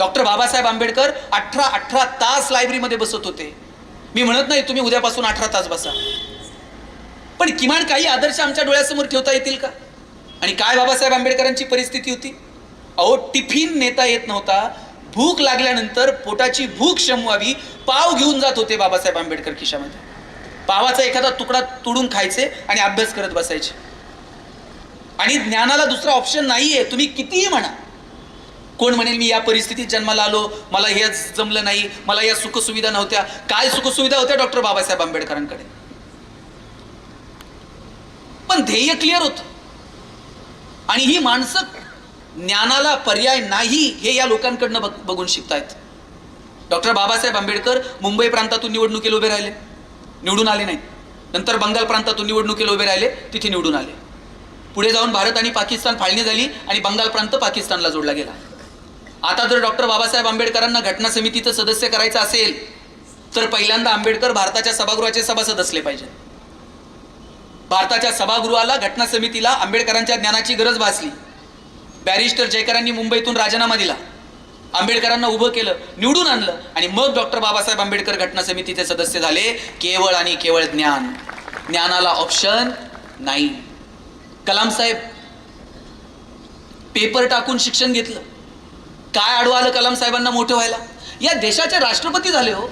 Doctor Babasaheb Ambedkar 18 तास लायब्ररीमध्ये बसत होते. मी म्हणत नाही तुम्ही उद्यापासून 18 तास बसा, पण किमान काही आदर्श आमच्या डोळ्यासमोर ठेवता येतील का? आणि काय बाबासाहेब आंबेडकरांची परिस्थिती होती? अहो, टिफिन नेता येत नव्हता. भूक लागल्यानंतर पोटाची भूक शमवावी पाव घेऊन जात होते बाबासाहेब आंबेडकर खिशामध्ये. पावाचा एखादा तुकडा तोडून खायचे आणि अभ्यास करत बसायचे. आणि ज्ञानाला दुसरा ऑप्शन नाहीये, तुम्ही कितीही म्हणा. कोण म्हणेल मी या परिस्थितीत जन्माला आलो, मला हे जमलं नाही, मला या सुखसुविधा नव्हत्या. काय सुखसुविधा होत्या डॉक्टर बाबासाहेब आंबेडकरांकडे? पण ध्येय क्लिअर होतं. आणि ही माणसं ज्ञानाला पर्याय नाही हे या लोकांकडनं बघून शिकतायत. डॉक्टर बाबासाहेब आंबेडकर मुंबई प्रांतातून निवडणुकीला उभे राहिले, निवडून आले नाहीत. नंतर बंगाल प्रांतातून निवडणुकीला उभे राहिले, तिथे निवडून आले. पुढे जाऊन भारत आणि पाकिस्तान फाळणी झाली आणि बंगाल प्रांत पाकिस्तानला जोडला गेला. आता जर डॉक्टर बाबासाहेब आंबेडकरांना घटना समितीचं सदस्य करायचं असेल तर पहिल्यांदा आंबेडकर भारताच्या सभागृहाचे सभासद असले पाहिजे. भारताच्या सभागृहाला, घटना समितीला आंबेडकरांच्या ज्ञानाची गरज भासली. बॅरिस्टर जयकरांनी मुंबईतून राजीनामा दिला, आंबेडकरांना उभं केलं, निवडून आणलं आणि मग डॉक्टर बाबासाहेब आंबेडकर घटना समितीचे सदस्य झाले. केवळ आणि केवळ ज्ञान, ज्ञानाला ऑप्शन नाही. कलाम साहेब पेपर टाकून शिक्षण घेतलं. काय अडवं आलं कलाम साहेबांना मोठं व्हायला? या देशाचे राष्ट्रपती झाले हो.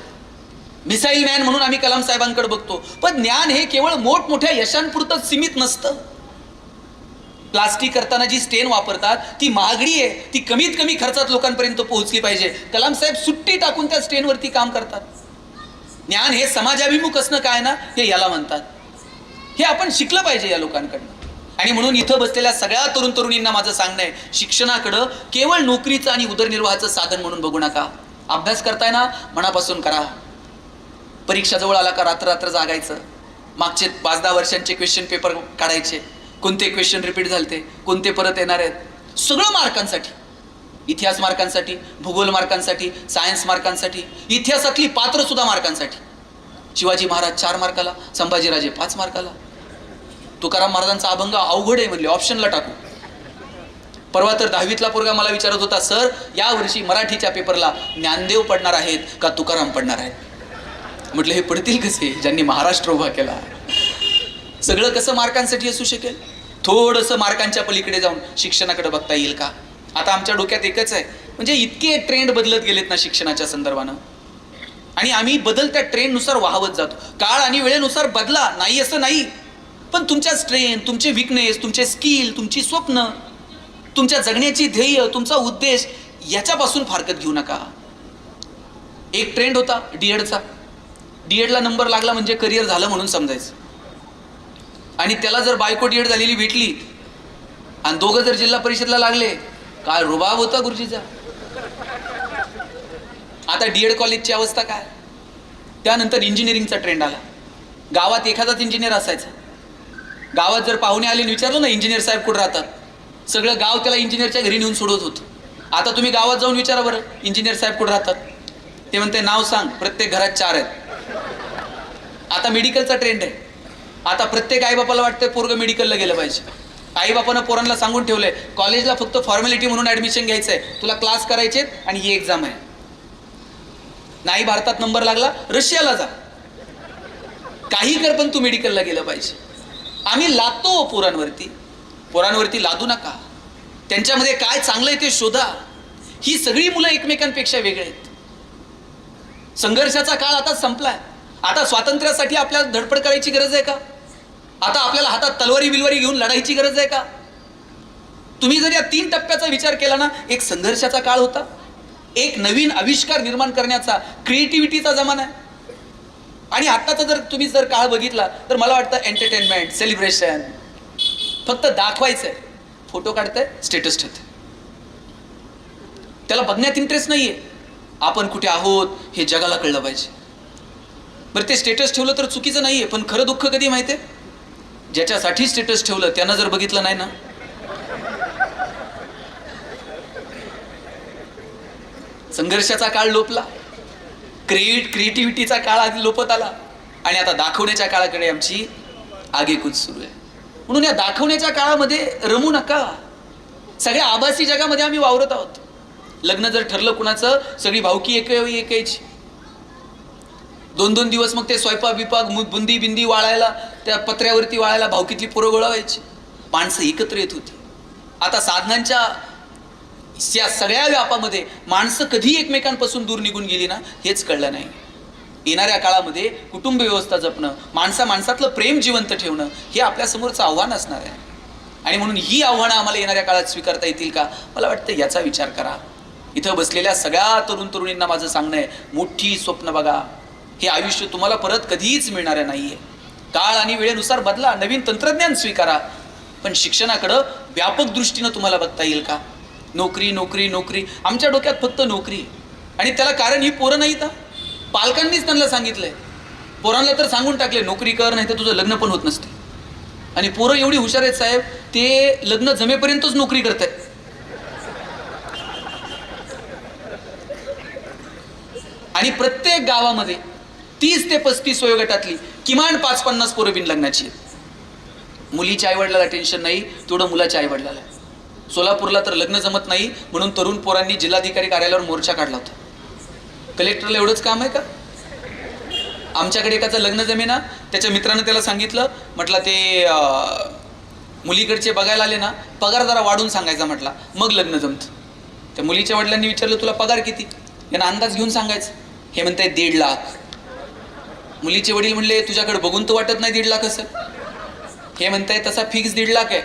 मिसाईल मॅन म्हणून आम्ही कलाम साहेबांकडे बघतो, पण ज्ञान हे केवळ मोठमोठ्या यशांपुरतं सीमित नसतं. प्लास्टिक करताना जी स्टेन वापरतात ती महागडी आहे, ती कमीत कमी खर्चात लोकांपर्यंत पोहोचली पाहिजे. कलाम साहेब सुट्टी टाकून त्या स्टेनवरती काम करतात. ज्ञान हे समाजाभिमुख असणं काय ना, हे याला म्हणतात. हे आपण शिकलं पाहिजे या लोकांकडनं. आणि म्हणून इथं बसलेल्या सगळ्या तरुण तरुणींना माझं सांगणं आहे, शिक्षणाकडं केवळ नोकरीचं आणि उदरनिर्वाहाचं साधन म्हणून बघू नका. अभ्यास करताय ना, मनापासून करा. परीक्षा जवळ आला का रात्र रात्र जागायचं, मागचे 5-10 वर्षांचे क्वेश्चन पेपर काढायचे, कोणते क्वेश्चन रिपीट झालते, कोणते परत येणार आहेत, सगळं मार्कांसाठी. इतिहास मार्कांसाठी, भूगोल मार्कांसाठी, सायन्स मार्कांसाठी, इतिहासातली पात्र सुद्धा मार्कांसाठी. शिवाजी महाराज 4 मार्काला, संभाजीराजे 5 मार्काला. तुकाराम महाराजांचा अभंग अवघड आहे म्हणले, ऑप्शनला टाकू. परवा तर 10वीतला पोरगा मला विचारत होता, सर या वर्षी मराठीच्या पेपरला ज्ञानदेव पडणार आहेत का तुकाराम पडणार आहेत? म्हटलं हे पडतील कसे ज्यांनी महाराष्ट्र उभा केला. सगळं कसं मार्कांसाठी असू शकेल? थोडंसं मार्कांच्या पलीकडे जाऊन शिक्षणाकडे बघता येईल का? आता आमच्या डोक्यात एकच आहे, म्हणजे इतके ट्रेंड बदलत गेलेत ना शिक्षणाच्या संदर्भानं, आणि आम्ही बदलत्या ट्रेंडनुसार वाहवत जातो. काळ आणि वेळेनुसार बदला, नाही असं नाही, पण तुमच्या स्ट्रेंथ, तुमचे विकनेस, तुमचे स्किल, तुमची स्वप्न, तुमच्या जगण्याची ध्येय, तुमचा उद्देश याच्यापासून फारकत घेऊ नका. एक ट्रेंड होता डीएडचा. डीएडला नंबर लागला म्हणजे करिअर झालं म्हणून समजायचं. आणि त्याला जर बायको डीएड झालेली भेटली आणि दोघं जर जिल्हा परिषदला लागले, काय रुबाब होता गुरुजीचा. आता डीएड कॉलेजची अवस्था काय. त्यानंतर इंजिनिअरिंगचा ट्रेंड आला. गावात एखादाच इंजिनियर असायचा. गावात जर पाहुणे आले आणि विचारलं ना इंजिनियर साहेब कुठे राहतात, सगळं गाव त्याला इंजिनियरच्या घरी नेऊन सोडत होतं. आता तुम्ही गावात जाऊन विचारा बरं इंजिनियर साहेब कुठे राहतात, ते म्हणते नाव सांग, प्रत्येक घरात 4 आहेत. आता मेडिकलचा ट्रेंड आहे. आता प्रत्येक आईबापाला वाटतं पोरगं मेडिकलला गेलं पाहिजे. आईबापानं पोरांना सांगून ठेवलंय कॉलेजला फक्त फॉर्मॅलिटी म्हणून ऍडमिशन घ्यायचंय, तुला क्लास करायचे आणि ही एक्झाम आहे. नाही भारतात नंबर लागला, रशियाला जा, काही कर पण तू मेडिकलला गेलं पाहिजे. आम्ही लादतो पोरांवरती लादू नका. त्यांच्यामध्ये काय चांगलं आहे ते शोधा. ही सगळी मुलं एकमेकांपेक्षा वेगळे आहेत. संघर्षाचा काळ आता संपलाय. आता स्वातंत्र्यासाठी आपल्याला धडपड करायची गरज आहे का? आता आपल्याला हातात तलवारी बिलवारी घेऊन लढायची गरज आहे का? तुम्ही जर या 3 टप्प्याचा विचार केला ना, एक संघर्षाचा काळ होता, एक नवीन आविष्कार निर्माण करण्याचा, क्रिएटिव्हिटीचा जमाना आहे. आणि आत्ताचा जर तुम्ही काळ बघितला तर मला वाटतं एंटरटेनमेंट, सेलिब्रेशन, फक्त दाखवायचंय, फोटो काढताय, स्टेटस ठेवताय, त्याला बघण्यात इंटरेस्ट नाहीये. आपण कुठे आहोत हे जगाला कळलं पाहिजे. बरं ते स्टेटस ठेवलं तर चुकीचं नाहीये, पण खरं दुःख कधी माहितीये, ज्याच्यासाठी स्टेटस ठेवलं त्यानं जर बघितलं नाही ना, संघर्षाचा काळ लोपला, क्रिएटिव्हिटीचा काळ आधी लोपत आला आणि आता दाखवण्याच्या काळाकडे आमची आगेकूच सुरू आहे. म्हणून या दाखवण्याच्या काळामध्ये रमू नका. सगळ्या आभासी जगामध्ये आम्ही वावरत आहोत. लग्न जर ठरलं कुणाचं, सगळी भावकी एकायची. 2-2 दिवस मग ते स्वयंपाक बिपाक बुंदी बिंदी वाळायला, त्या पत्र्यावरती वाळायला भावकीतली पोरं गोळा व्हायची. माणसं एकत्र येत होती. आता साधनांच्या या सगळ्या व्यापामध्ये माणसं कधी एकमेकांपासून दूर निघून गेली ना, हेच कळलं नाही. येणाऱ्या काळामध्ये कुटुंब व्यवस्था जपणं, माणसातलं प्रेम जिवंत ठेवणं, हे आपल्यासमोरचं आव्हान असणार आहे. आणि म्हणून ही आव्हानं आम्हाला येणाऱ्या काळात स्वीकारता येतील का, मला वाटतं याचा विचार करा. इथं बसलेल्या सगळ्या तरुण तरुणींना माझं सांगणं आहे, मोठी स्वप्न बघा. हे आयुष्य तुम्हाला परत कधीच मिळणारं नाहीये. काळ आणि वेळेनुसार बदला, नवीन तंत्रज्ञान स्वीकारा, पण शिक्षणाकडं व्यापक दृष्टीनं तुम्हाला बघता येईल का? नोकरी नोकरी नोकरी, आमच्या डोक्यात फक्त नोकरी. आणि त्याला कारण ही पोरं नाहीत. पालकांनीच त्यांना सांगितलंय, पोरांना तर सांगून टाकले नोकरी कर, नाही तर तुझं लग्न पण होत नसते. आणि पोरं एवढी हुशार आहेत साहेब, ते लग्न जमेपर्यंतच नोकरी करतायत. आणि प्रत्येक गावामध्ये 30 ते 35 वयोगटातली किमान 5-50 पोरं बिन लग्नाची आहेत. मुलीच्या आईवडिलाला टेन्शन नाही तेवढं मुलाच्या आईवडिलाला. सोलापूरला तर लग्न जमत नाही म्हणून तरुण पोरांनी जिल्हाधिकारी कार्यालयावर मोर्चा काढला होता. कलेक्टरला एवढंच काम आहे का? आमच्याकडे एकाचं लग्न जमेना, त्याच्या मित्रानं त्याला सांगितलं, म्हटलं ते मुलीकडचे बघायला आले ना, पगार जरा वाढून सांगायचा म्हटला, मग लग्न जमतं. त्या मुलीच्या वडिलांनी विचारलं, तुला पगार किती? यांना अंदाज घेऊन सांगायचं. हे म्हणताय 1.5 लाख. मुलीचे वडील म्हणले, तुझ्याकडे बघून तर वाटत नाही 1.5 लाख असं. हे म्हणताय तसा फिक्स 1.5 लाख आहे,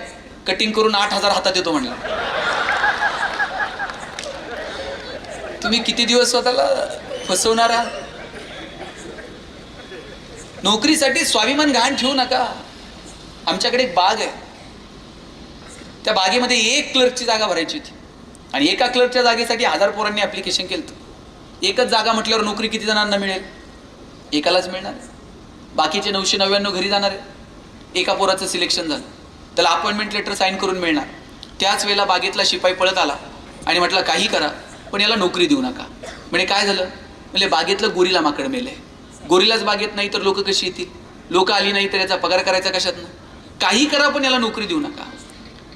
कटिंग करून 8,000 हातात येतो म्हणला. तुम्ही किती दिवस स्वतःला फसवणार आहात? नोकरीसाठी स्वाभिमान गहाण ठेवू नका. आमच्याकडे एक बाग आहे, त्या बागेमध्ये 1 क्लर्कची जागा भरायची होती आणि एका क्लर्कच्या जागेसाठी 1000 पोरांनी ऍप्लिकेशन केलं. एकच जागा म्हटल्यावर नोकरी किती जणांना मिळेल? एकालाच मिळणार. बाकीचे 999 घरी जाणार आहे. एका पोराचं सिलेक्शन झालं, त्याला अपॉइंटमेंट लेटर साईन करून मिळणार. त्याच वेळेला बागेतला शिपाई पळत आला आणि म्हटलं, काही करा पण याला नोकरी देऊ नका. म्हणजे काय झालं? म्हणजे बागेतलं गोरीला माकड मेलंय. गोरीलाच बागेत नाही तर लोक कशी येतील? लोक आली नाही तर याचा पगार करायचा कशातनं? काही करा पण याला नोकरी देऊ नका.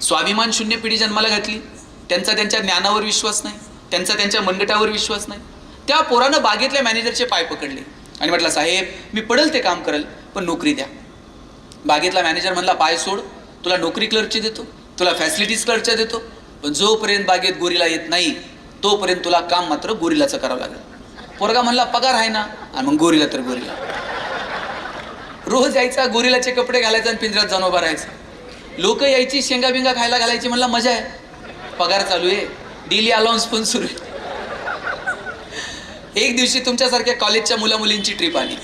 स्वाभिमान शून्य पिढी जन्माला घातली. त्यांचा त्यांच्या ज्ञानावर विश्वास नाही, त्यांचा त्यांच्या मनगटावर विश्वास नाही. त्या पोरानं बागेतल्या मॅनेजरचे पाय पकडले आणि म्हटलं, साहेब मी पडेल ते काम करेल पण नोकरी द्या. बागेतला मॅनेजर म्हणला, पाय सोड, तुला नोकरी क्लर्कची देतो, तुला फॅसिलिटीज क्लर्कच्या देतो, पण जोपर्यंत बागेत गोरीला येत नाही तोपर्यंत तुला काम मात्र गोरीलाचं करावं लागेल. पोरगा म्हणला, पगार आहे ना? आणि मग गोरीला तर गोरीला. रोज यायचा, गोरीलाचे कपडे घालायचा आणि पिंजऱ्यात जाऊन उभा राहायचा. लोक यायची, शेंगा बिंगा खायला घालायची. म्हणला, मजा आहे, पगार चालू आहे, डेली अलाउन्स पण सुरू आहे. एक दिवशी तुमच्यासारख्या कॉलेजच्या मुला मुलींची ट्रिप आली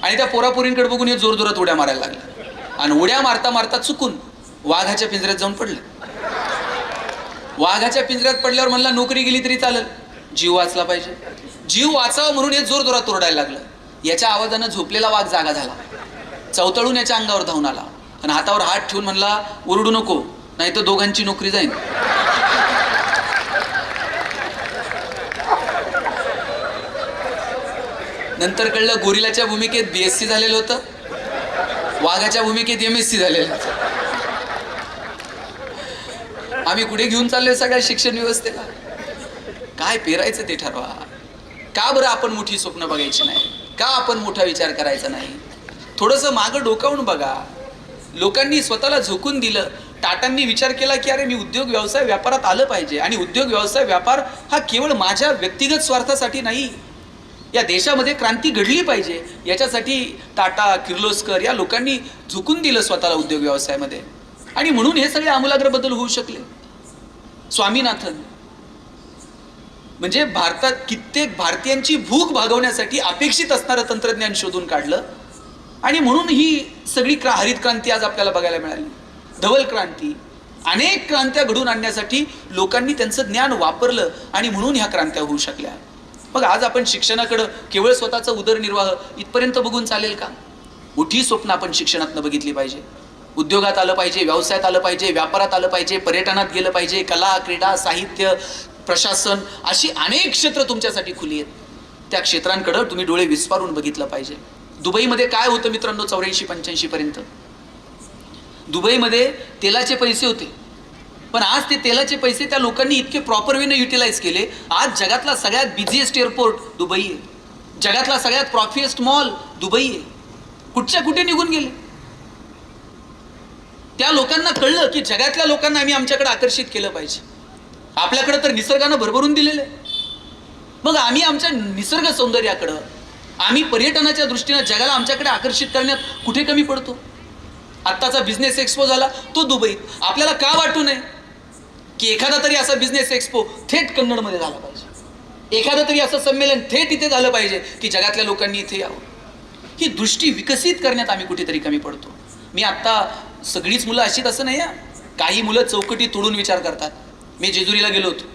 आणि त्या पोरापोरींकडे बघून हे जोरजोरात उड्या मारायला लागल्या आणि उड्या मारता मारता चुकून वाघाच्या पिंजऱ्यात जाऊन पडले. वाघाच्या पिंजऱ्यात पडल्यावर म्हणला, नोकरी गेली तरी चालेल, जीव वाचला पाहिजे. जीव वाचावा म्हणून हे जोरजोरात ओरडायला लागलं. याच्या आवाजानं झोपलेला वाघ जागा झाला, चवतळून याच्या अंगावर धावून आला आणि हातावर हात ठेवून म्हणला, ओरडू नको, नाही तर दोघांची नोकरी जाईल. नंतर कळलं, गोरिलाच्या भूमिकेत BSc झालेलं होतं, वाघाच्या भूमिकेत MSc झालेलं होतं. आम्ही कुठे घेऊन चाललोय सगळ्या शिक्षण व्यवस्थेला? काय पेरायचं ते ठरवा. का बरं आपण मोठी स्वप्न बघायची नाही? का आपण मोठा विचार करायचा नाही? थोडंसं मागं डोकावून बघा. लोकांनी स्वतःला झोकून दिलं. टाटांनी विचार केला की अरे मी उद्योग व्यवसाय व्यापारात आलं पाहिजे आणि उद्योग व्यवसाय व्यापार हा केवळ माझ्या व्यक्तिगत स्वार्थासाठी नाही, या देशामध्ये क्रांती घडली पाहिजे याच्यासाठी टाटा, किर्लोस्कर या लोकांनी झुकून दिलं स्वतःला उद्योग व्यवसायामध्ये आणि म्हणून हे सगळे आमूलाग्र बदल होऊ शकले. स्वामीनाथन म्हणजे भारतात कित्येक भारतीयांची भूक भागवण्यासाठी अपेक्षित असणारं तंत्रज्ञान शोधून काढलं आणि म्हणून ही सगळी हरित क्रांती आज आपल्याला बघायला मिळाली. धवल क्रांती, अनेक क्रांत्या घडून आणण्यासाठी लोकांनी त्यांचं ज्ञान वापरलं आणि म्हणून ह्या क्रांत्या होऊ शकल्या. मग आज आपण शिक्षणाकडं केवळ स्वतःचा उदरनिर्वाह इथपर्यंत बघून चालेल का? मोठी स्वप्न आपण शिक्षणातनं बघितली पाहिजे. उद्योगात आलं पाहिजे, व्यवसायात आलं पाहिजे, व्यापारात आलं पाहिजे, पर्यटनात गेलं पाहिजे, कला, क्रीडा, साहित्य, प्रशासन अशी अनेक क्षेत्र तुमच्यासाठी खुली आहेत. त्या क्षेत्रांकडं तुम्ही डोळे विस्फारून बघितलं पाहिजे. दुबईमध्ये काय होतं मित्रांनो? 84-85 पर्यंत दुबईमध्ये तेलाचे पैसे होते, पण आज ते तेलाचे पैसे त्या लोकांनी इतके प्रॉपर वेने युटिलाइज केले. आज जगातला सगळ्यात बिझिएस्ट एअरपोर्ट दुबई आहे, जगातला सगळ्यात प्रॉफिएस्ट मॉल दुबई आहे. कुठच्या कुठे निघून गेले. त्या लोकांना कळलं की जगातल्या लोकांना आम्ही आमच्याकडे आकर्षित केलं पाहिजे. आपल्याकडे तर निसर्गानं भरभरून दिलेलं आहे. मग आम्ही आमच्या निसर्ग सौंदर्याकडं, आम्ही पर्यटनाच्या दृष्टीनं जगाला आमच्याकडे आकर्षित करण्यात कुठे कमी पडतो. आत्ताचा बिझनेस एक्सपो झाला तो दुबईत. आपल्याला का वाटू नये की एखादा तरी असा बिझनेस एक्सपो थेट कन्नडमध्ये झाला पाहिजे, एखादं तरी असं संमेलन थेट इथे झालं पाहिजे की जगातल्या लोकांनी इथे यावं. ही दृष्टी विकसित करण्यात आम्ही कुठेतरी कमी पडतो. मी आत्ता सगळीच मुलं अशीच असं नाही. काही मुलं चौकटी तोडून विचार करतात. मी जेजुरीला गेलो होतो,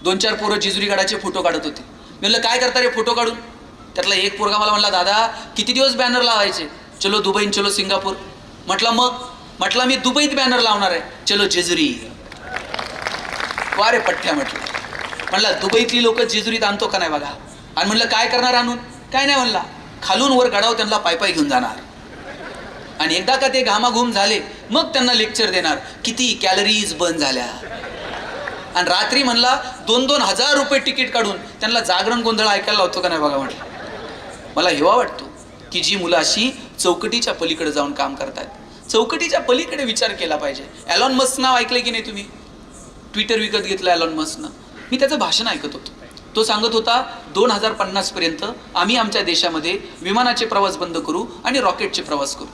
2-4 पोरं जेजुरी गडाचे फोटो काढत होते. मी म्हणलं काय करता रे फोटो काढून. त्यातला एक पोरगा मला म्हणला, दादा किती दिवस बॅनर लावायचे, चलो दुबई चलो सिंगापूर. म्हटलं मी दुबईत बॅनर लावणार आहे, चलो जेजुरी. वारे पठ्ठ्या म्हटलं दुबईतली लोक जेजुरीत आणतो का नाही बघा. आणि म्हणलं काय करणार आणून. काय नाही म्हणला, खालून वर गडाव त्यांना पायपाय घेऊन जाणार आणि एकदा का ते घामाघूम झाले मग त्यांना लेक्चर देणार किती कॅलरीज बर्न झाल्या. आणि रात्री म्हणला 2-2 हजार रुपये तिकीट काढून त्यांना जागरण गोंधळ ऐकायला लावतो का नाही बघा. म्हटलं मला हेवा वाटतो की जी मुलं अशी चौकटीच्या पलीकडे जाऊन काम करतात, चौकटीच्या पलीकडे विचार केला पाहिजे. एलॉन मस्क नाव ऐकलंय की नाही तुम्ही. ट्विटर विकत घेतलं एलॉन मस्कनं. मी त्याचं भाषण ऐकत होतो. तो सांगत होता 2050 पर्यंत आम्ही आमच्या देशामध्ये विमानाचे प्रवास बंद करू आणि रॉकेटचे प्रवास करू.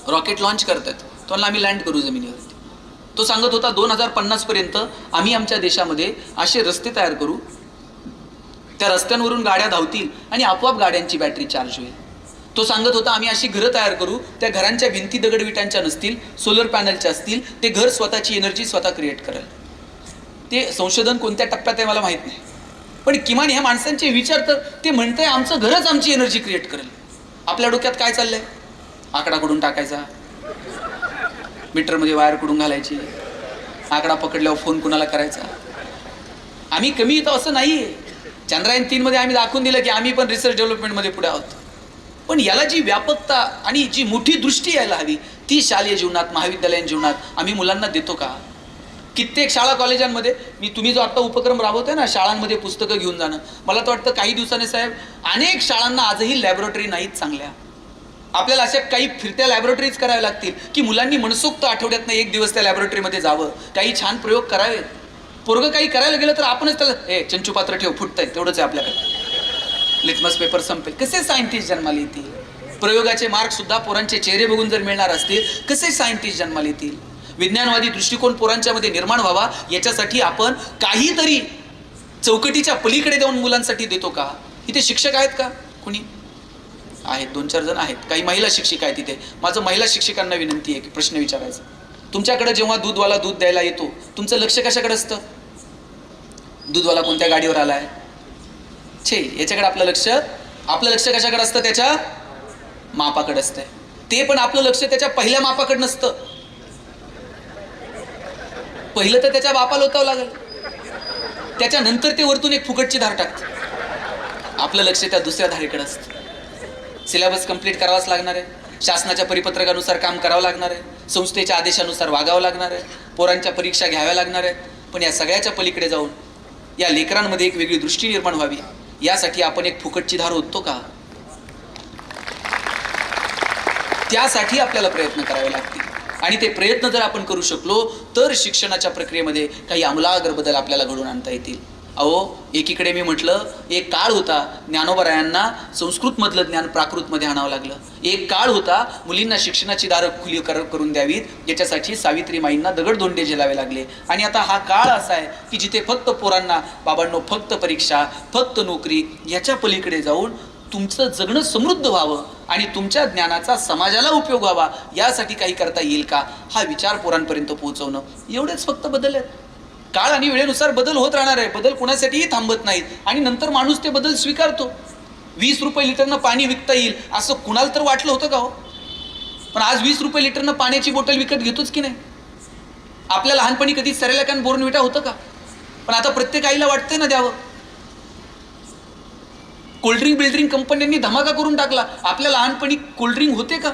रॉकेट लॉन्च करतात तो म्हणला आम्ही लँड करू जमिनीवरती. तो सांगत होता 2050 पर्यंत आम्ही आमच्या देशामध्ये असे रस्ते तयार करू, त्या रस्त्यांवरून गाड्या धावतील आणि आपोआप गाड्यांची बॅटरी चार्ज होईल. तो सांगत होता आम्ही अशी घरं तयार करू, त्या घरांच्या भिंती दगडविटांच्या नसतील, सोलर पॅनलच्या असतील, ते घर स्वतःची एनर्जी स्वतः क्रिएट करेल. ते संशोधन कोणत्या टप्प्यात आहे मला माहीत नाही, पण किमान ह्या माणसांचे विचार तर ते म्हणतंय आमचं घरच आमची एनर्जी क्रिएट करेल. आपल्या डोक्यात काय चाललंय. आकडा कुठून टाकायचा, मीटरमध्ये वायर कुठून घालायची, आकडा पकडल्यावर फोन कुणाला करायचा. आम्ही कमी येतो असं नाही आहे. चंद्रयान 3 मध्ये आम्ही दाखवून दिलं की आम्ही पण रिसर्च डेव्हलपमेंटमध्ये पुढे आहोत. पण याला जी व्यापकता आणि जी मोठी दृष्टी यायला हवी ती शालेय जीवनात, महाविद्यालयीन जीवनात आम्ही मुलांना देतो का. कित्येक शाळा कॉलेजांमध्ये तुम्ही जो आता उपक्रम राबवताय ना, शाळांमध्ये पुस्तकं घेऊन जाणं, मला तर वाटतं काही दिवसांनी साहेब अनेक शाळांना आजही लॅबोरेटरी नाहीत चांगल्या. आपल्याला अशा काही फिरत्या लॅबोरेटरीज कराव्या लागतील की मुलांनी मनसोक्त आठवड्यातनं 1 दिवस त्या लॅबोरेटरीमध्ये जावं, काही छान प्रयोग करावेत. पोरगं काही करायला गेलं तर आपणच त्याला चंचू पात्र ठेव, फुटतंय तेवढंच आहे आपल्याकडे, लिटमस पेपर संपेल. कसे सायंटिस्ट जन्माला येतील. प्रयोगाचे मार्क सुद्धा पोरांचे चेहरे बघून जर मिळणार असतील कसे सायंटिस्ट जन्माला येतील. विज्ञानवादी दृष्टिकोन पोरांच्या मध्ये निर्माण व्हावा याच्यासाठी आपण काहीतरी चौकटीच्या पलीकडे देऊन मुलांसाठी देतो का. इथे शिक्षक आहेत का कोणी. आहेत 2-4 जण आहेत. काही महिला शिक्षिका आहेत तिथे. माझं महिला शिक्षकांना विनंती आहे की प्रश्न विचारायचा. तुमच्याकडे जेव्हा दूधवाला दूध द्यायला येतो तुमचं लक्ष कशाकडे असतं. दूधवाला कोणत्या गाडीवर आलाय छे याच्याकडे आपलं लक्ष कशाकडे असतं. त्याच्या मापाकडे असतंय. ते पण आपलं लक्ष त्याच्या पहिल्या मापाकडे नसतं. पहिलं तर त्याच्या बापाला होतावं लागेल, त्याच्यानंतर ते वरतून एक फुकटची धार टाकतं. आपलं लक्ष त्या दुसऱ्या धारेकडे असतं. सिलेबस कंप्लीट करावाच लागणार आहे, शासनाच्या परिपत्रकानुसार काम करावं लागणार आहे, संस्थेच्या आदेशानुसार वागावं लागणार आहे, पोरांच्या परीक्षा घ्याव्या लागणार आहेत. पण या सगळ्याच्या पलीकडे जाऊन या लेकरांमध्ये एक वेगळी दृष्टी निर्माण व्हावी यासाठी आपण एक फुकटची धार ओततो का. त्यासाठी आपल्याला प्रयत्न करावे लागतील. आणि ते प्रयत्न जर आपण करू शकलो तर शिक्षणाच्या प्रक्रियेमध्ये काही आमूलाग्र बदल आपल्याला घडवून आणता येतील. अहो एकीकडे मी म्हटलं एक काळ होता ज्ञानोबरायांना संस्कृतमधलं ज्ञान प्राकृतमध्ये आणावं लागलं. एक काळ होता मुलींना शिक्षणाची दारं खुली करून द्यावीत याच्यासाठी सावित्रीमाईंना दगडधोंडे झेलावे लागले. आणि आता हा काळ असा आहे की जिथे फक्त पोरांना बाबांनो फक्त परीक्षा, फक्त नोकरी याच्या पलीकडे जाऊन तुमचं जगणं समृद्ध व्हावं आणि तुमच्या ज्ञानाचा समाजाला उपयोग व्हावा यासाठी काही करता येईल का हा विचार पोरांपर्यंत पोहोचवणं. एवढेच फक्त बदल आहेत. काळ आणि वेळेनुसार बदल होत राहणार आहे. बदल कोणासाठीही थांबत नाहीत आणि नंतर माणूस ते बदल स्वीकारतो. 20 रुपये लिटरनं पाणी विकता येईल असं कुणाला तर वाटलं होतं का हो. पण आज 20 रुपये लिटरनं पाण्याची बॉटल विकत घेतोच की नाही. आपल्या लहानपणी कधी सरेलॅक बोर्नविटा होतं का. पण आता प्रत्येक आईला वाटतंय ना द्यावं. कोल्ड्रिंक कंपन्यांनी धमाका करून टाकला. आपल्या लहानपणी कोल्ड्रिंक होते का.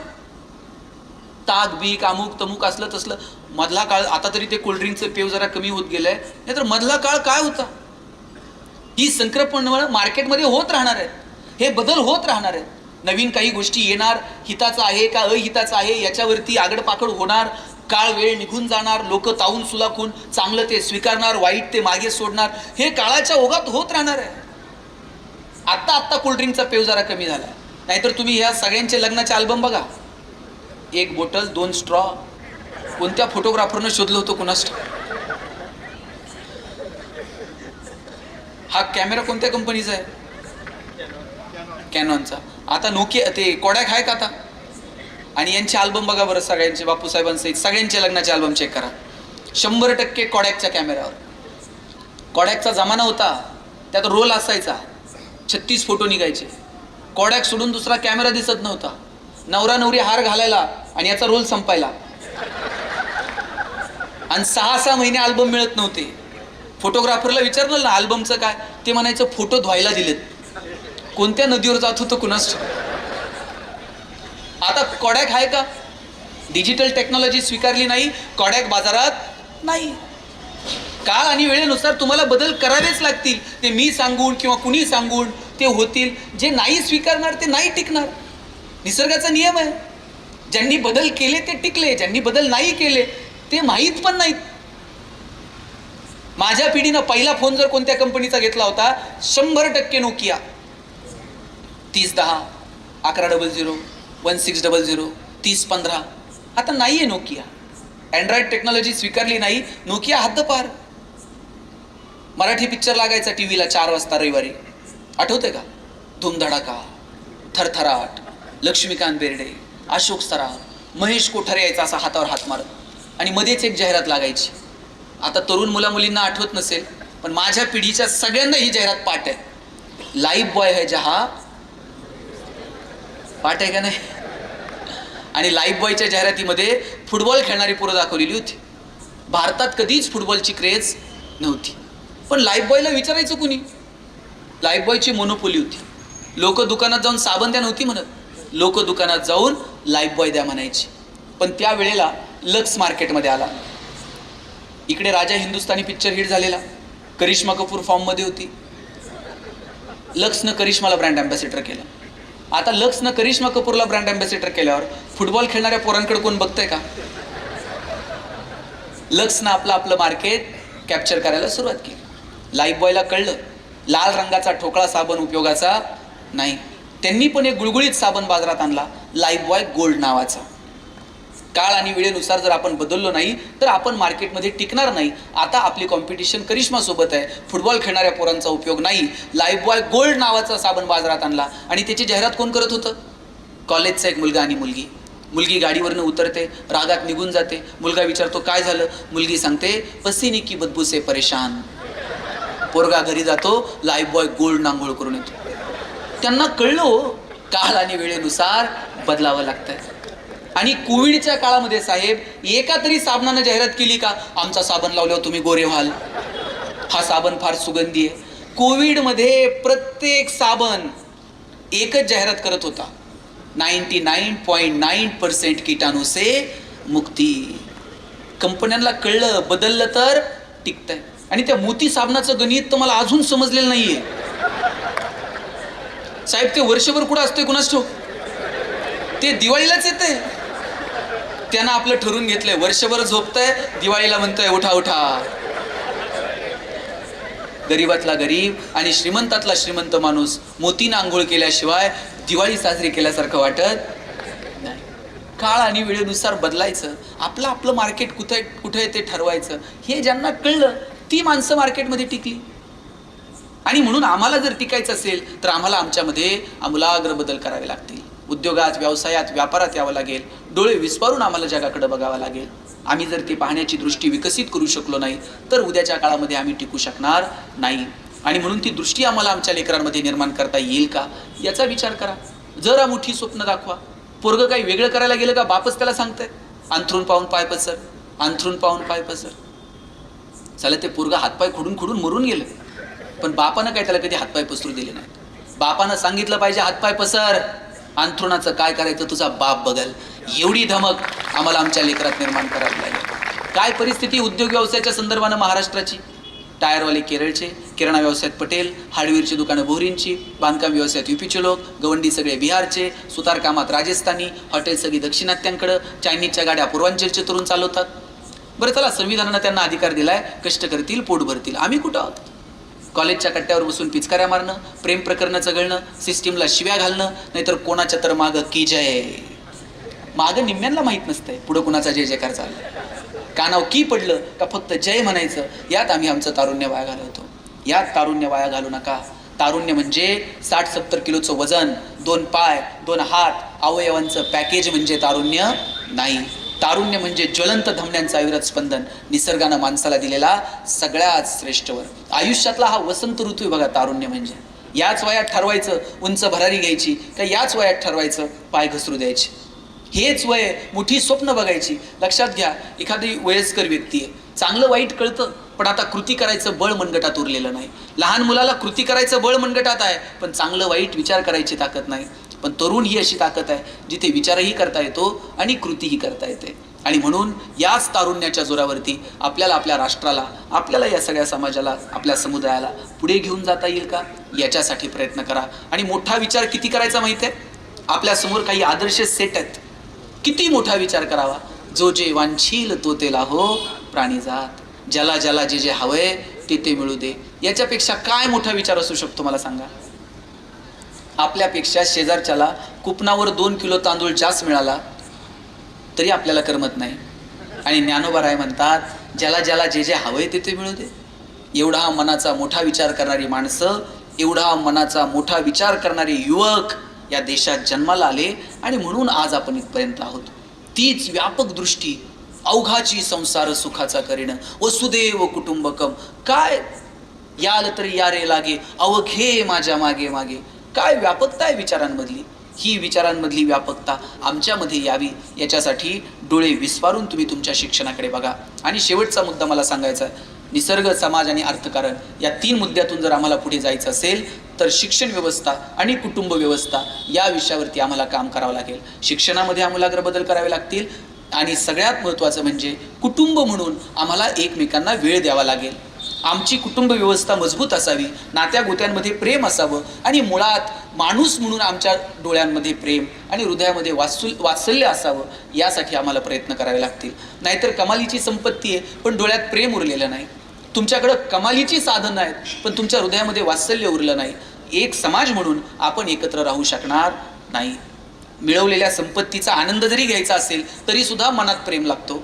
ताक बीक अमुक तमुक असलं तसलं. मधला काळ, आता तरी ते कोल्ड्रिंकचं पेव जरा कमी होत गेलंय, नाहीतर मधला काळ काय होता. ही संक्रमण मार्केटमध्ये होत राहणार आहेत, हे बदल होत राहणार आहेत. नवीन काही गोष्टी येणार, हिताचं आहे का अहिताचं आहे याच्यावरती आगडपाकड होणार. काळ वेळ निघून जाणार, लोक तावून सुलाखून चांगलं ते स्वीकारणार, वाईट ते मागे सोडणार. हे काळाच्या ओघात होत राहणार आहे. आत्ता कोल्ड्रिंकचा पेव जरा कमी झाला, नाहीतर तुम्ही ह्या सगळ्यांचे लग्नाचे अल्बम बघा, 1 बॉटल 2 स्ट्रॉ. कोणत्या फोटोग्राफरनं शोधलं होतं कुणास ठाऊक. हा कॅमेरा कोणत्या कंपनीचा आहे? कॅनॉनचा. आता नोकिया ते कोडॅक आहे का आता? आणि यांचे अल्बम बघा बरं, सगळ्यांचे बापूसाहेबांसहित सगळ्यांचे लग्नाचे अल्बम चेक करा. 100% कोडॅकच्या कॅमेऱ्यावर. कोडॅकचा जमाना होता, त्यात रोल असायचा, 36 फोटो निघायचे. कोडॅक सोडून दुसरा कॅमेरा दिसत नव्हता. नवरा नवरी हार घालायला आणि याचा रोल संपायला, आणि 6-6 महिने अल्बम मिळत नव्हते. फोटोग्राफरला विचारलं ना अल्बमचं काय, ते म्हणायचं फोटो धुवायला दिलेत. कोणत्या नदीवर जात होतं कुणास. आता कोडॅक आहे का? डिजिटल टेक्नॉलॉजी स्वीकारली नाही, कोडॅक बाजारात नाही. काळ आणि वेळेनुसार तुम्हाला बदल करावेच लागतील. ते मी सांगून किंवा कुणी सांगून ते होतील. जे नाही स्वीकारणार ते नाही टिकणार. निसर्गाचा नियम आहे. ज्यांनी बदल केले ते टिकले, ज्यांनी बदल नाही केले ते माहीत पण नाहीत. माझ्या पिढीनं पहिला फोन जर कोणत्या कंपनीचा घेतला होता, 100% नोकिया 3010, 1100, 1600, 3015. आता नाहीये नोकिया. अँड्रॉइड टेक्नॉलॉजी स्वीकारली नाही, नोकिया हद्दपार. मराठी पिक्चर लागायचा टीव्हीला 4 वाजता रविवारी, आठवते का? धूमधडाका, थरथराट, लक्ष्मीकांत बेर्डे, अशोक सराफ, महेश कोठारे यायचा असा हातावर हात मारत, आणि मध्येच एक जाहिरात लागायची. आता तरुण मुलामुलींना आठवत नसेल, पण माझ्या पिढीच्या सगळ्यांना ही जाहिरात पाठ आहे. लाईफ बॉय है जहा, पाठ आहे का नाही? आणि लाईफ बॉयच्या जाहिरातीमध्ये फुटबॉल खेळणारी पोरं दाखवलेली होती. भारतात कधीच फुटबॉलची क्रेज नव्हती, पण लाईफ बॉयला विचारायचं कुणी? लाईफ बॉयची मोनोपोली होती. लोक दुकानात जाऊन साबण द्या नव्हती म्हणत, लोक दुकानात जाऊन लाईफ बॉय द्या म्हणायची. पण त्या वेळेला लक्स मार्केटमध्ये आला. इकडे राजा हिंदुस्थानी पिक्चर हिट झालेला, करिश्मा कपूर फॉर्ममध्ये होती. लक्सनं करिश्माला ब्रँड अँबॅसेडर केलं. आता लक्सनं करिश्मा कपूरला ब्रँड अँबॅसेडर केल्यावर फुटबॉल खेळणाऱ्या पोरांकडे कोण बघतंय का? लक्सनं आपलं मार्केट कॅप्चर करायला सुरुवात केली. लाईफ बॉयला कळलं लाल रंगाचा ठोकळा साबण उपयोगाचा नाही. त्यांनी पण एक गुळगुळीत साबण बाजारात आणला, लाईफ बॉय गोल्ड नावाचा. काळ आणि वेळेनुसार जर आपण बदललो नाही तर आपण मार्केटमध्ये टिकणार नाही. आता आपली कॉम्पिटिशन करिश्मा सोबत आहे. फुटबॉल खेळणाऱ्या पोरांचा उपयोग नाही. लाईफ बॉय गोल्ड नावाचा साबण बाजारात आणला, आणि त्याची जाहिरात कोण करत होतं? कॉलेजचा एक मुलगा आणि मुलगी. मुलगी गाडीवरनं उतरते, रागात निघून जाते. मुलगा विचारतो काय झालं? मुलगी सांगते पसीने की बदबू से परेशान. पोरगा घरी जातो, लाईफ बॉय गोल्ड आंघोळ करून येतो. त्यांना कळलं काळ आणि वेळेनुसार बदलावं लागतंय. आणि कोविडच्या काळामध्ये साहेब एका तरी साबणानं जाहिरात केली का, आमचा साबण लावल्यावर तुम्ही गोरे व्हाल, हा साबण फार सुगंधी आहे? कोविडमध्ये प्रत्येक साबण एकच जाहिरात करत होता, 99.9% कीटाणू से मुक्ती. कंपन्यांना कळलं बदललं तर टिकतंय. आणि त्या मोती साबणाचं गणित तर मला अजून समजलेलं नाहीये साहेब. ते वर्षभर कुठं असते कुणास ठाऊक, ते दिवाळीलाच येते. त्यानं आपलं ठरवून घेतलंय, वर्षभर झोपतंय, दिवाळीला म्हणतंय उठा उठा. गरीबातला गरीब आणि श्रीमंतातला श्रीमंत माणूस मोतीनं आंघोळ केल्याशिवाय दिवाळी साजरी केल्यासारखं वाटत नाही. काळ आणि वेळेनुसार बदलायचं, आपलं मार्केट कुठे आहे ते ठरवायचं. हे ज्यांना कळलं ती माणसं मार्केटमध्ये टिकली. आणि म्हणून आम्हाला जर टिकायचं असेल तर आम्हाला आमच्यामध्ये आमूलाग्र बदल करावे लागतील. उद्योगात, व्यवसायात, व्यापारात यावं लागेल. डोळे विस्फारून आम्हाला जगाकडे बघावं लागेल. आम्ही जर ती पाहण्याची दृष्टी विकसित करू शकलो नाही तर उद्याच्या काळामध्ये आम्ही टिकू शकणार नाही. आणि म्हणून ती दृष्टी आम्हाला आमच्या लेकरांमध्ये निर्माण करता येईल का याचा विचार करा. जरा मोठी स्वप्न दाखवा. पोरगं काही वेगळं करायला गेलं का बापच त्याला सांगतंय अंथरून पाहून पाय पसर, अंथरून पाहून पाय पसर. चला ते पोरगं हातपाय खुडून खुडून मरून गेलं, पण बापानं काय त्याला कधी हातपाय पसरू दिले नाही. बापानं सांगितलं पाहिजे हातपाय पसर, अंथरुणाचं काय करायचं तुझा बाप बघल, एवढी धमक आम्हाला आमच्या लेकरात निर्माण करावी लागेल. काय परिस्थिती उद्योग व्यवसायाच्या संदर्भानं महाराष्ट्राची? टायरवाले केरळचे, किराणा व्यवसायात पटेल, हार्डवेअरची दुकानं भोरींची, बांधकाम व्यवसायात युपीचे लोक, गवंडी सगळे बिहारचे, सुतार कामात राजस्थानी, हॉटेल सगळी दक्षिणात्यांकडं, चायनीजच्या गाड्या पूर्वांचलचे तरुण चालवतात. बरं चला, संविधानानं त्यांना अधिकार दिलाय, कष्ट करतील पोट भरतील. आम्ही कुठं आहोत? कॉलेजच्या कट्ट्यावर बसून पिचकाऱ्या मारणं, प्रेम प्रकरणं चघळणं, सिस्टीमला शिव्या घालणं, नाहीतर कोणाच्या तर मागं की जय. मागं निम्म्यांना माहीत नसतंय पुढं कुणाचा जय जयकार चालला. कानाव की पडलं का फक्त जय म्हणायचं, यात आम्ही आमचं तारुण्य वाया घालवतो. यात तारुण्य वाया घालू नका. तारुण्य म्हणजे 60-70 किलोचं वजन, 2 पाय, 2 हात, अवयवांचं पॅकेज म्हणजे तारुण्य नाही. तारुण्य म्हणजे ज्वलंत धमन्यांचं अविरत स्पंदन, निसर्गानं माणसाला दिलेला सगळ्यात श्रेष्ठवर. आयुष्यातला हा वसंत ऋतू आहे बघा तारुण्य म्हणजे. याच वयात ठरवायचं उंच भरारी घ्यायची का याच वयात ठरवायचं पाय घसरू द्यायचे. हेच वय मोठी स्वप्न बघायची. लक्षात घ्या, एखादी वयस्कर व्यक्ती आहे, चांगलं वाईट कळतं, पण आता कृती करायचं बळ मनगटात उरलेलं नाही. लहान मुलाला कृती करायचं बळ मनगटात आहे, पण चांगलं वाईट विचार करायची ताकद नाही. पण तरुण ही अशी ताकद आहे जिथे विचारही करता येतो आणि कृतीही करता येते. आणि म्हणून याच तारुण्याच्या जोरावरती आपल्याला आपल्या राष्ट्राला, आपल्याला या सगळ्या समाजाला, आपल्या समुदायाला पुढे घेऊन जाता येईल का, याच्यासाठी प्रयत्न करा. आणि मोठा विचार किती करायचा माहिती आहे? आपल्यासमोर काही आदर्श सेट आहेत. किती मोठा विचार करावा. जो जे वांछील तो ते लाहो प्राणी जात, ज्याला ज्याला जे जे हवंय ते ते मिळू दे. याच्यापेक्षा काय मोठा विचार असू शकतो मला सांगा? आपल्यापेक्षा शेजारच्याला कुपनावर 2 किलो तांदूळ जास्त मिळाला तरी आपल्याला करमत नाही. आणि ज्ञानोबा राय म्हणतात, ज्याला ज्याला जे जे हवंय ते ते मिळू दे. एवढा मनाचा मोठा विचार करणारी माणसं, एवढा मनाचा मोठा विचार करणारे युवक या देशात जन्माला आले आणि म्हणून आज आपण इथपर्यंत आहोत. तीच व्यापक दृष्टी, अवघाची संसार सुखाचा करीण, वसुदेव कुटुंबकम. काय याल तरी या रे लागे, अवघे माझ्या मागे मागे. काय व्यापकता आहे विचारांमधली. ही विचारांमधली व्यापकता आमच्यामध्ये यावी याच्यासाठी डोळे विस्फारून तुम्ही तुमच्या शिक्षणाकडे बघा. आणि शेवटचा मुद्दा मला सांगायचा आहे, निसर्ग, समाज आणि अर्थकारण या 3 मुद्द्यातून जर आम्हाला पुढे जायचं असेल तर शिक्षण व्यवस्था आणि कुटुंब व्यवस्था या विषयावरती आम्हाला काम करावं लागेल. शिक्षणामध्ये आमूलाग्र बदल करावे लागतील आणि सगळ्यात महत्त्वाचं म्हणजे कुटुंब म्हणून आम्हाला एकमेकांना वेळ द्यावा लागेल. आमची कुटुंब व्यवस्था मजबूत असावी, नात्या गोत्यांमध्ये प्रेम असावं आणि मुळात माणूस म्हणून आमच्या डोळ्यांमध्ये प्रेम आणि हृदयामध्ये वात्सल्य असावं. यासाठी आम्हाला प्रयत्न करावे लागतील. नाहीतर कमालीची संपत्ती आहे पण डोळ्यात प्रेम उरलेलं नाही. तुमच्याकडं कमालीची साधनं आहेत पण तुमच्या हृदयामध्ये वात्सल्य उरलं नाही. एक समाज म्हणून आपण एकत्र राहू शकणार नाही. मिळवलेल्या संपत्तीचा आनंद जरी घ्यायचा असेल तरी सुद्धा मनात प्रेम लागतो.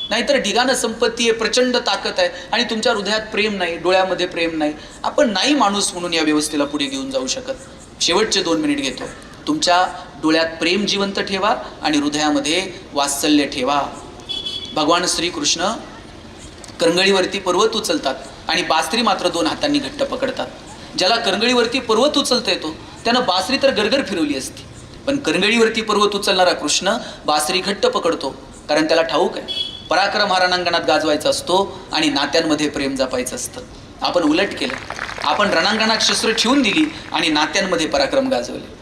नाहीतर ढिगानं संपत्ती आहे, प्रचंड ताकद आहे आणि तुमच्या हृदयात प्रेम नाही, डोळ्यामध्ये प्रेम नाही. आपण नाही माणूस म्हणून या व्यवस्थेला पुढे घेऊन जाऊ शकत. शेवटचे 2 मिनिट घेतो. तुमच्या डोळ्यात प्रेम जिवंत ठेवा आणि हृदयामध्ये वात्सल्य ठेवा. भगवान श्रीकृष्ण करंगळीवरती पर्वत उचलतात आणि बासरी मात्र 2 हातांनी घट्ट पकडतात. ज्याला करंगळीवरती पर्वत उचलता येतो त्यानं बासरी तर गरगर फिरवली असती, पण करंगळीवरती पर्वत उचलणारा कृष्ण बासरी घट्ट पकडतो, कारण त्याला ठाऊक आहे पराक्रम हा रणांगणात गाजवायचा असतो आणि नात्यांमध्ये प्रेम जपायचं असतं. आपण उलट केलं. आपण रणांगणात शस्त्र ठेवून दिली आणि नात्यांमध्ये पराक्रम गाजवले.